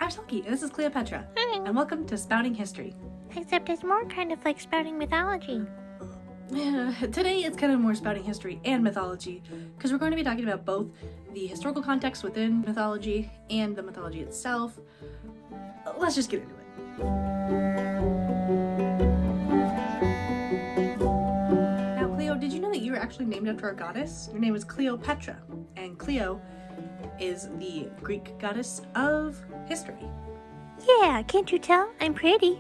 I'm Selkie, and this is Cleopatra. Hi. And welcome to Spouting History. Except it's more kind of like spouting mythology. Today it's kind of more spouting history and mythology, because we're going to be talking about both the historical context within mythology and the mythology itself. Let's just get into it. Now, Cleo, did you know that you were actually named after a goddess? Your name is Cleopatra, and Cleo is the Greek goddess of history. Yeah, can't you tell? I'm pretty.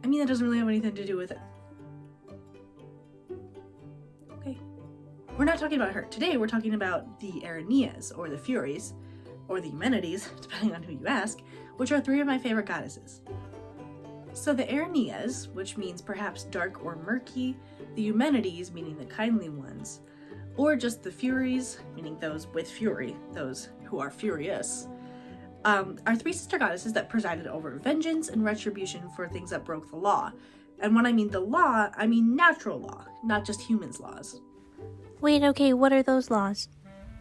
I mean, that doesn't really have anything to do with it. Okay. We're not talking about her. Today we're talking about the Araneas, or the Furies, or the Eumenides, depending on who you ask, which are three of my favorite goddesses. So the Araneas, which means perhaps dark or murky, the Eumenides, meaning the kindly ones, or just the Furies, meaning those with fury, those who are furious, are three sister goddesses that presided over vengeance and retribution for things that broke the law. And when I mean the law, I mean natural law, not just humans' laws. Wait, okay, what are those laws?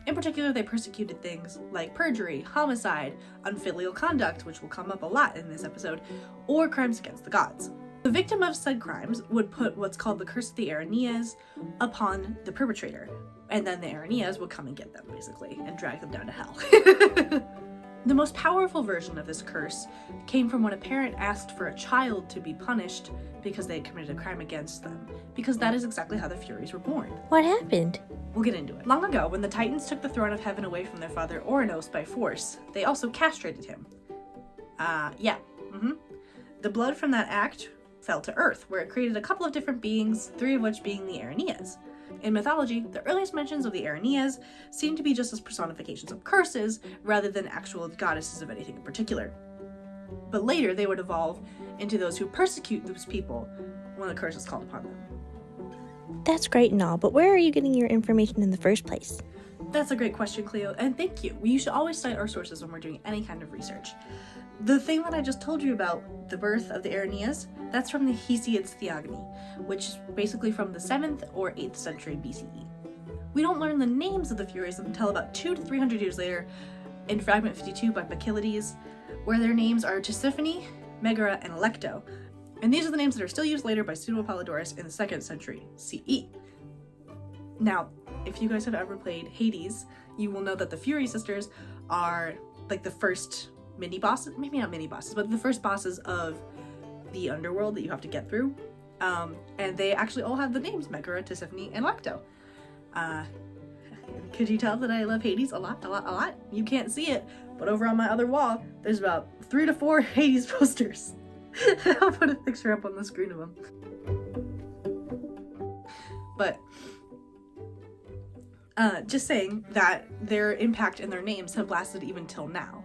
In particular, they persecuted things like perjury, homicide, unfilial conduct, which will come up a lot in this episode, or crimes against the gods. The victim of said crimes would put what's called the curse of the Araneas upon the perpetrator, and then the Araneas would come and get them, basically, and drag them down to hell. The most powerful version of this curse came from when a parent asked for a child to be punished because they had committed a crime against them, because that is exactly how the Furies were born. What happened? We'll get into it. Long ago, when the Titans took the throne of heaven away from their father Ouranos by force, they also castrated him. The blood from that act fell to Earth, where it created a couple of different beings, three of which being the Araneas. In mythology, the earliest mentions of the Araneas seem to be just as personifications of curses, rather than actual goddesses of anything in particular. But later, they would evolve into those who persecute those people when the curse is called upon them. That's great and all, but where are you getting your information in the first place? That's a great question, Cleo, and thank you. We should always cite our sources when we're doing any kind of research. The thing that I just told you about, the birth of the Araneas, that's from the Hesiod's Theogony, which is basically from the 7th or 8th century BCE. We don't learn the names of the Furies until about 200 to 300 years later in Fragment 52 by Bacchylides, where their names are Tisiphone, Megara, and Alecto, and these are the names that are still used later by Pseudo-Apollodorus in the 2nd century CE. Now, if you guys have ever played Hades, you will know that the Fury sisters are like the first mini-bosses, maybe not mini-bosses, but the first bosses of the underworld that you have to get through. And they actually all have the names Megara, Tisiphone, and Alecto. Could you tell that I love Hades a lot? You can't see it, but over on my other wall, there's about 3 to 4 Hades posters. I'll put a picture up on the screen of them. But just saying that their impact and their names have lasted even till now.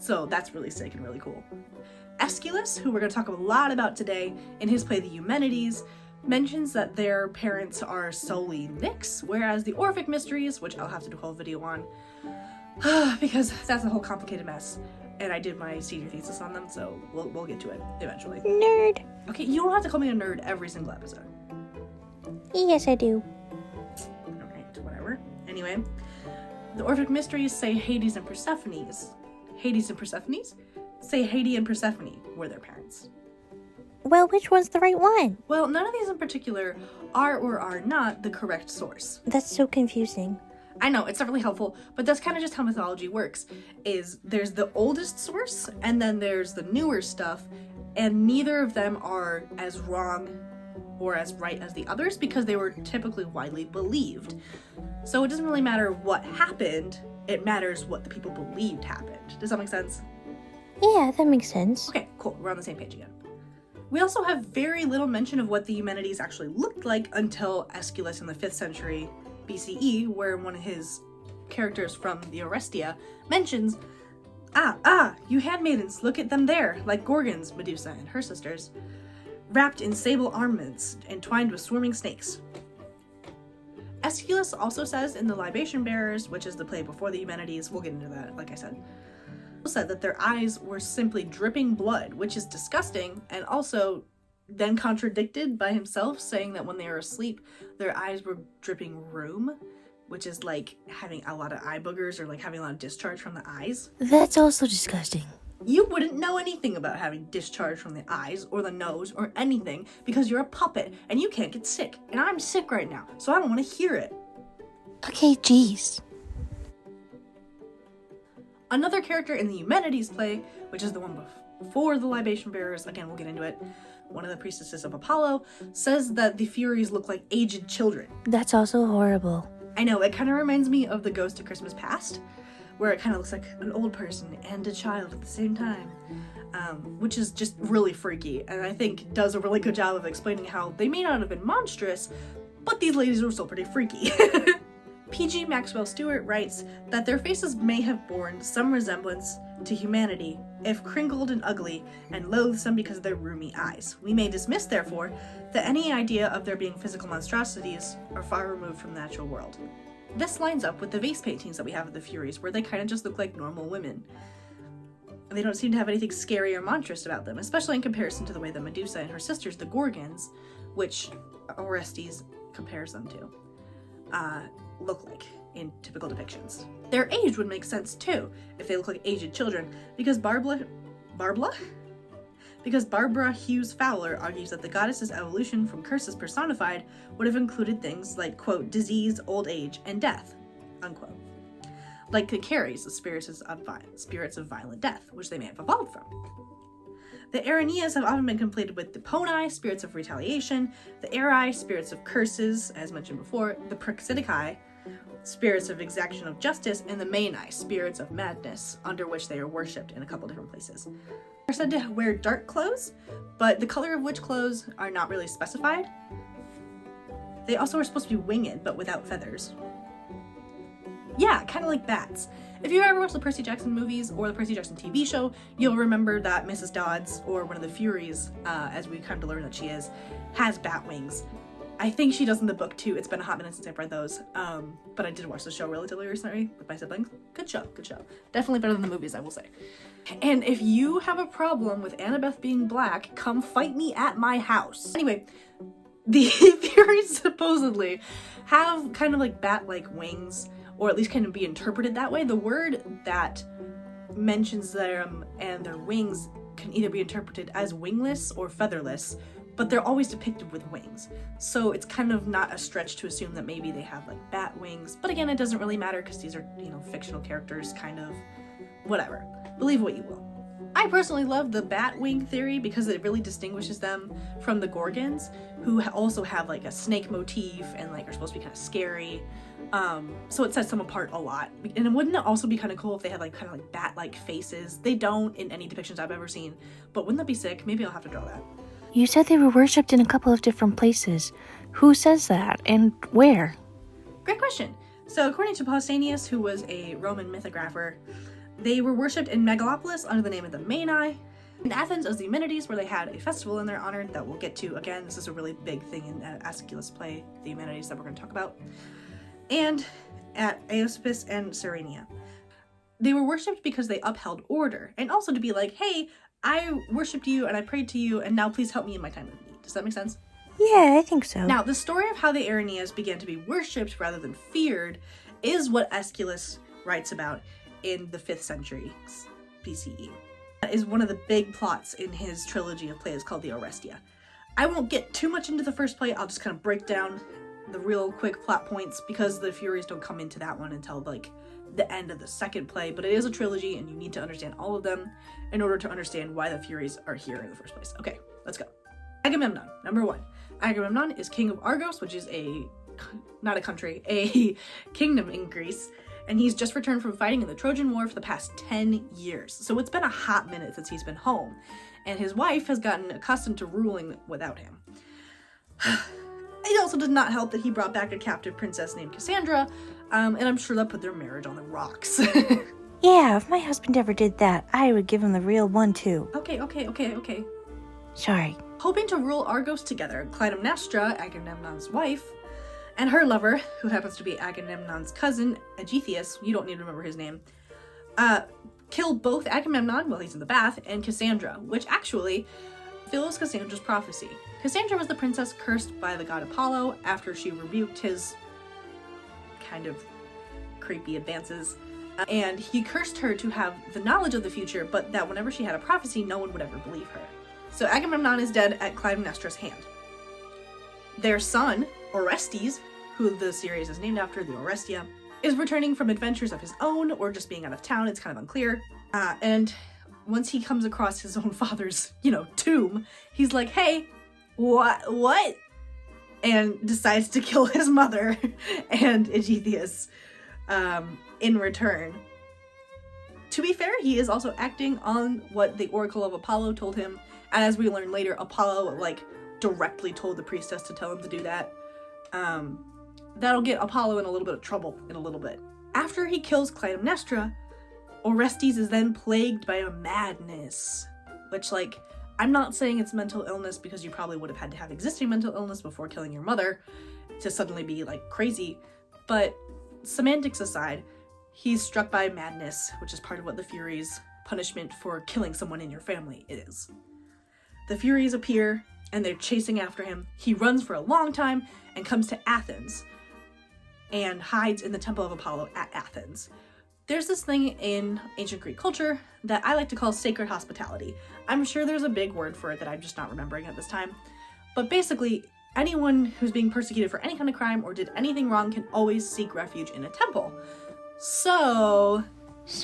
So that's really sick and really cool. Aeschylus, who we're going to talk a lot about today, in his play The Eumenides, mentions that their parents are solely Nyx, whereas the Orphic Mysteries, which I'll have to do a whole video on, because that's a whole complicated mess, and I did my senior thesis on them, so we'll get to it eventually. Nerd. Okay, you don't have to call me a nerd every single episode. Yes, I do. Alright, whatever. Anyway, the Orphic Mysteries say Hades and Persephone say Hades and Persephone were their parents. Well, which one's the right one? Well, none of these in particular are or are not the correct source. That's so confusing. I know, it's not really helpful, but that's kind of just how mythology works, is there's the oldest source, and then there's the newer stuff, and neither of them are as wrong or as right as the others because they were typically widely believed. So it doesn't really matter what happened, it matters what the people believed happened. Does that make sense? Yeah, that makes sense. Okay, cool, we're on the same page again. We also have very little mention of what the Eumenides actually looked like until Aeschylus in the 5th century BCE, where one of his characters from the Orestia mentions, you handmaidens, look at them there, like Gorgons, Medusa and her sisters, wrapped in sable armaments and twined with swarming snakes. Aeschylus also says in the Libation Beaers, which is the play before the Eumenides, we'll get into that, like I said, said that their eyes were simply dripping blood, which is disgusting, and also then contradicted by himself, saying that when they were asleep, their eyes were dripping rheum, which is like having a lot of eye boogers or like having a lot of discharge from the eyes. That's also disgusting. You wouldn't know anything about having discharge from the eyes or the nose or anything because you're a puppet and you can't get sick. And I'm sick right now, so I don't want to hear it. Okay, geez. Another character in the Eumenides play, which is the one before the Libation Bearers, again, we'll get into it, one of the priestesses of Apollo, says that the Furies look like aged children. That's also horrible. I know, it kind of reminds me of the Ghost of Christmas Past, where it kind of looks like an old person and a child at the same time, which is just really freaky, and I think does a really good job of explaining how they may not have been monstrous, but these ladies were still pretty freaky. P.G. Maxwell Stewart writes that their faces may have borne some resemblance to humanity, if crinkled and ugly, and loathsome because of their rheumy eyes. We may dismiss, therefore, that any idea of there being physical monstrosities are far removed from the natural world. This lines up with the vase paintings that we have of the Furies, where they kind of just look like normal women. They don't seem to have anything scary or monstrous about them, especially in comparison to the way that Medusa and her sisters, the Gorgons, which Orestes compares them to, look like in typical depictions. Their age would make sense too, if they look like aged children, because Barbara Hughes Fowler argues that the goddess's evolution from curses personified would have included things like, quote, disease, old age, and death, unquote. Like the Caries, the spirits of violent death, which they may have evolved from. The Araneas have often been conflated with the Poni, spirits of retaliation, the Eri, spirits of curses, as mentioned before, the Praxidicae, spirits of exaction of justice, and the Mani, spirits of madness, under which they are worshipped in a couple different places. They're said to wear dark clothes, but the color of which clothes are not really specified. They also are supposed to be winged, but without feathers. Yeah, kind of like bats. If you ever watched the Percy Jackson movies or the Percy Jackson TV show, you'll remember that Mrs. Dodds, or one of the Furies, as we come to learn that she is, has bat wings. I think she does in the book too. It's been a hot minute since I've read those, but I did watch the show relatively recently with my siblings. Good show, good show. Definitely better than the movies, I will say. And if you have a problem with Annabeth being black, come fight me at my house. Anyway, the Furies supposedly have kind of like bat-like wings, or at least kind of be interpreted that way. The word that mentions them and their wings can either be interpreted as wingless or featherless, but they're always depicted with wings. So it's kind of not a stretch to assume that maybe they have like bat wings. But again, it doesn't really matter because these are, fictional characters, kind of whatever. Believe what you will. I personally love the bat wing theory because it really distinguishes them from the Gorgons, who also have like a snake motif and like are supposed to be kind of scary. So it sets them apart a lot. And wouldn't it also be kind of cool if they had like kind of like bat-like faces? They don't in any depictions I've ever seen, but wouldn't that be sick? Maybe I'll have to draw that. You said they were worshipped in a couple of different places. Who says that, and where? Great question. So according to Pausanias, who was a Roman mythographer, they were worshipped in Megalopolis under the name of the Mani, in Athens as the Eumenides, where they had a festival in their honor that we'll get to. Again, this is a really big thing in Aeschylus' play, the Eumenides, that we're going to talk about. And at Aeschylus and Cyrenia. They were worshipped because they upheld order, and also to be like, hey, I worshipped you and I prayed to you, and now please help me in my time of need. Does that make sense? Yeah, I think so. Now, the story of how the Araneas began to be worshipped rather than feared is what Aeschylus writes about in the 5th century BCE. That is one of the big plots in his trilogy of plays called the Orestia. I won't get too much into the first play, I'll just kind of break down the real quick plot points because the Furies don't come into that one until like the end of the second play, but it is a trilogy and you need to understand all of them in order to understand why the Furies are here in the first place. Okay, let's go. Agamemnon, number 1. Agamemnon is king of Argos, which is a kingdom in Greece, and he's just returned from fighting in the Trojan War for the past 10 years. So it's been a hot minute since he's been home, and his wife has gotten accustomed to ruling without him. It also did not help that he brought back a captive princess named Cassandra, and I'm sure that put their marriage on the rocks. Yeah, if my husband ever did that, I would give him the real one too. Okay. Sorry. Hoping to rule Argos together, Clytemnestra, Agamemnon's wife, and her lover, who happens to be Agamemnon's cousin, Aegetheus, you don't need to remember his name, kill both Agamemnon while he's in the bath and Cassandra, which actually fulfills Cassandra's prophecy. Cassandra was the princess cursed by the god Apollo after she rebuked his kind of creepy advances. And he cursed her to have the knowledge of the future, but that whenever she had a prophecy, no one would ever believe her. So Agamemnon is dead at Clytemnestra's hand. Their son, Orestes, who the series is named after, the Orestia, is returning from adventures of his own, or just being out of town, it's kind of unclear. And once he comes across his own father's, tomb, he's like, hey, what? And decides to kill his mother and Aegetheus in return. To be fair, he is also acting on what the Oracle of Apollo told him, and as we learn later, Apollo, directly told the priestess to tell him to do that. That'll get Apollo in a little bit of trouble in a little bit. After he kills Clytemnestra, Orestes is then plagued by a madness, which, I'm not saying it's mental illness because you probably would have had to have existing mental illness before killing your mother to suddenly be, crazy, but semantics aside, he's struck by madness, which is part of what the Furies' punishment for killing someone in your family is. The Furies appear, and they're chasing after him. He runs for a long time and comes to Athens and hides in the Temple of Apollo at Athens. There's this thing in ancient Greek culture that I like to call sacred hospitality. I'm sure there's a big word for it that I'm just not remembering at this time. But basically, anyone who's being persecuted for any kind of crime or did anything wrong can always seek refuge in a temple. So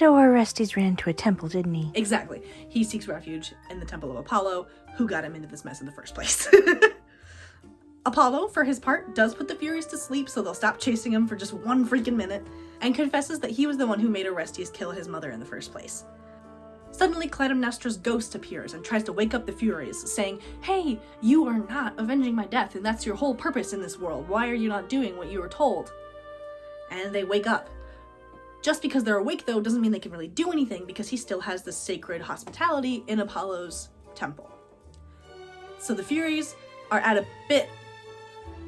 Orestes ran to a temple, didn't he? Exactly. He seeks refuge in the Temple of Apollo, who got him into this mess in the first place. Apollo, for his part, does put the Furies to sleep so they'll stop chasing him for just one freaking minute, and confesses that he was the one who made Orestes kill his mother in the first place. Suddenly, Clytemnestra's ghost appears and tries to wake up the Furies, saying, hey, you are not avenging my death, and that's your whole purpose in this world. Why are you not doing what you were told? And they wake up. Just because they're awake, though, doesn't mean they can really do anything, because he still has the sacred hospitality in Apollo's temple. So the Furies are at a bit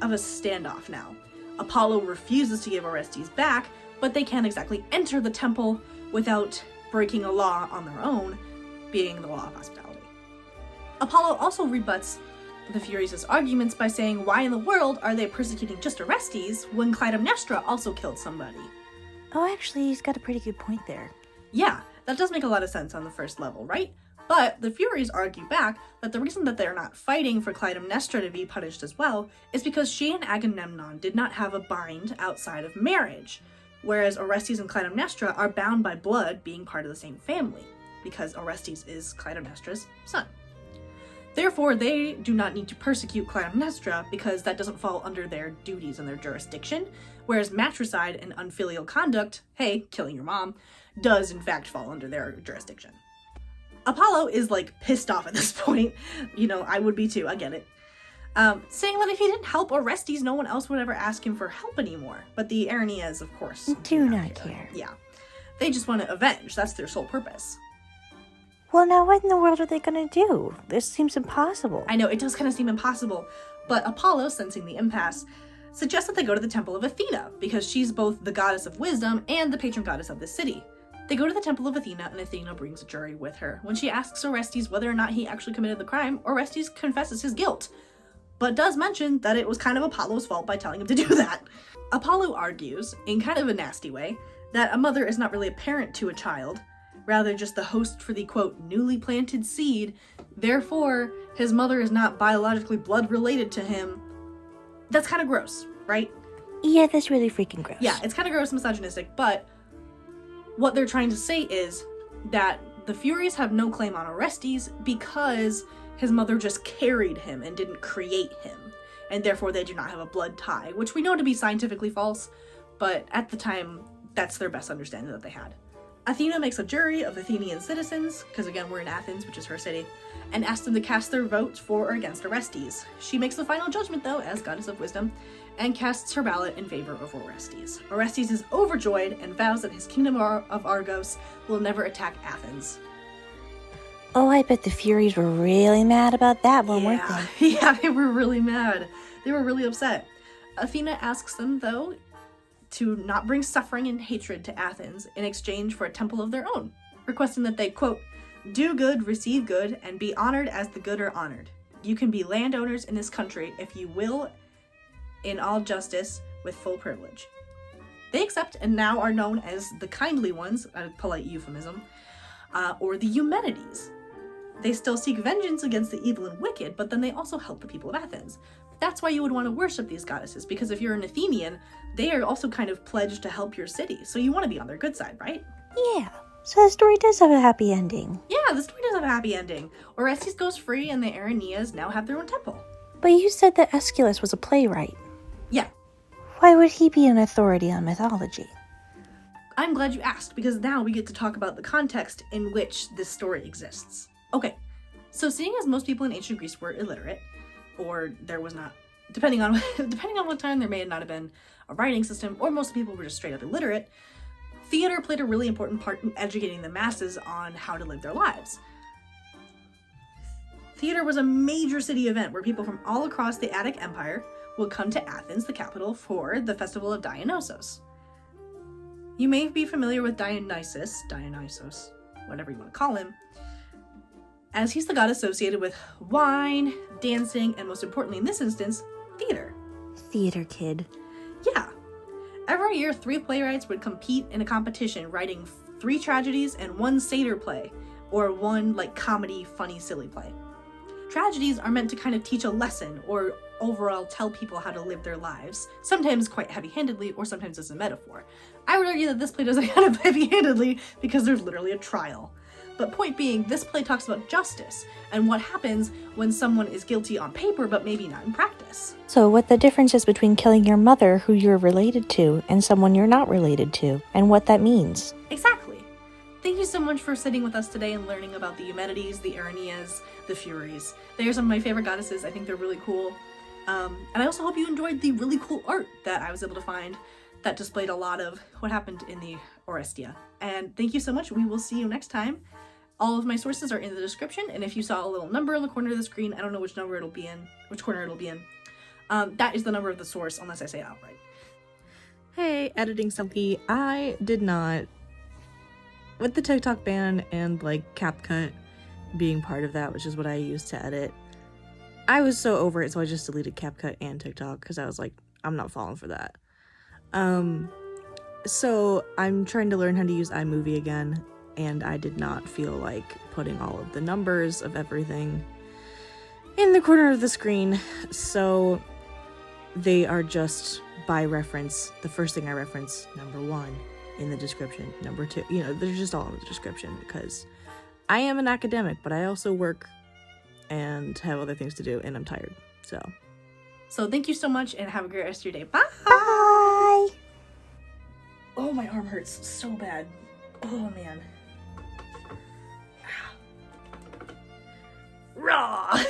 of a standoff now. Apollo refuses to give Orestes back, but they can't exactly enter the temple without breaking a law on their own, being the law of hospitality. Apollo also rebuts the Furies' arguments by saying, why in the world are they persecuting just Orestes when Clytemnestra also killed somebody? Oh, actually, he's got a pretty good point there. Yeah, that does make a lot of sense on the first level, right? But the Furies argue back that the reason that they're not fighting for Clytemnestra to be punished as well is because she and Agamemnon did not have a bind outside of marriage, whereas Orestes and Clytemnestra are bound by blood being part of the same family, because Orestes is Clytemnestra's son. Therefore, they do not need to persecute Clytemnestra because that doesn't fall under their duties and their jurisdiction, whereas matricide and unfilial conduct, hey, killing your mom, does in fact fall under their jurisdiction. Apollo is pissed off at this point. I would be too, I get it. Saying that if he didn't help Orestes, no one else would ever ask him for help anymore. But the Erinyes, of course, do not care. Yeah. They just want to avenge. That's their sole purpose. Well, now what in the world are they going to do? This seems impossible. I know, it does kind of seem impossible. But Apollo, sensing the impasse, suggests that they go to the Temple of Athena, because she's both the goddess of wisdom and the patron goddess of the city. They go to the Temple of Athena, and Athena brings a jury with her. When she asks Orestes whether or not he actually committed the crime, Orestes confesses his guilt, but does mention that it was kind of Apollo's fault by telling him to do that. Apollo argues, in kind of a nasty way, that a mother is not really a parent to a child, rather just the host for the, quote, newly planted seed. Therefore, his mother is not biologically blood related to him. That's kind of gross, right? Yeah, that's really freaking gross. Yeah, it's kind of gross, misogynistic, but what they're trying to say is that the Furies have no claim on Orestes because his mother just carried him and didn't create him, and therefore they do not have a blood tie, which we know to be scientifically false, but at the time, that's their best understanding that they had. Athena makes a jury of Athenian citizens, because again, we're in Athens, which is her city, and asks them to cast their votes for or against Orestes. She makes the final judgment, though, as goddess of wisdom, and casts her ballot in favor of Orestes. Orestes is overjoyed and vows that his kingdom of Argos will never attack Athens. Oh, I bet the Furies were really mad about that one, weren't they? Yeah, they were really mad. They were really upset. Athena asks them, though, to not bring suffering and hatred to Athens in exchange for a temple of their own, requesting that they, quote, do good, receive good, and be honored as the good are honored. You can be landowners in this country if you will, in all justice, with full privilege. They accept and now are known as the kindly ones, a polite euphemism, or the Eumenides. They still seek vengeance against the evil and wicked, but then they also help the people of Athens. That's why you would want to worship these goddesses, because if you're an Athenian, they are also kind of pledged to help your city, so you want to be on their good side, right? Yeah, so the story does have a happy ending. Yeah, the story does have a happy ending. Orestes goes free, and the Erinyes now have their own temple. But you said that Aeschylus was a playwright. Yeah. Why would he be an authority on mythology? I'm glad you asked, because now we get to talk about the context in which this story exists. Okay, so seeing as most people in ancient Greece were illiterate, or there was not, depending on what time, there may not have been a writing system, or most people were just straight up illiterate, theater played a really important part in educating the masses on how to live their lives. Theater was a major city event where people from all across the Attic Empire would come to Athens, the capital, for the festival of Dionysos. You may be familiar with Dionysos, whatever you want to call him, as he's the god associated with wine, dancing, and most importantly in this instance, theater. Theater kid. Yeah. Every year, 3 playwrights would compete in a competition writing 3 tragedies and 1 satyr play, or 1 comedy, funny, silly play. Tragedies are meant to kind of teach a lesson or overall tell people how to live their lives, sometimes quite heavy-handedly or sometimes as a metaphor. I would argue that this play does it kind of heavy-handedly because there's literally a trial. But point being, this play talks about justice and what happens when someone is guilty on paper but maybe not in practice. So what the difference is between killing your mother, who you're related to, and someone you're not related to, and what that means. Exactly. Thank you so much for sitting with us today and learning about the Eumenides, the Erinyes, the Furies. They are some of my favorite goddesses. I think they're really cool. And I also hope you enjoyed the really cool art that I was able to find that displayed a lot of what happened in the Orestia. And thank you so much. We will see you next time. All of my sources are in the description, and if you saw a little number in the corner of the screen, I don't know which corner it'll be in, that is the number of the source, unless I say it outright. Hey, editing Selkie, I did not, with the TikTok ban and CapCut being part of that, which is what I used to edit, I was so over it, so I just deleted CapCut and TikTok, because I was like, I'm not falling for that. So I'm trying to learn how to use iMovie again, and I did not feel like putting all of the numbers of everything in the corner of the screen, so they are just by reference. The first thing I reference, number 1, in the description, number 2, they're just all in the description, because I am an academic, but I also work and have other things to do, and I'm tired, So thank you so much, and have a great rest of your day. Bye! Bye! Oh, my arm hurts so bad. Oh, man. Raw!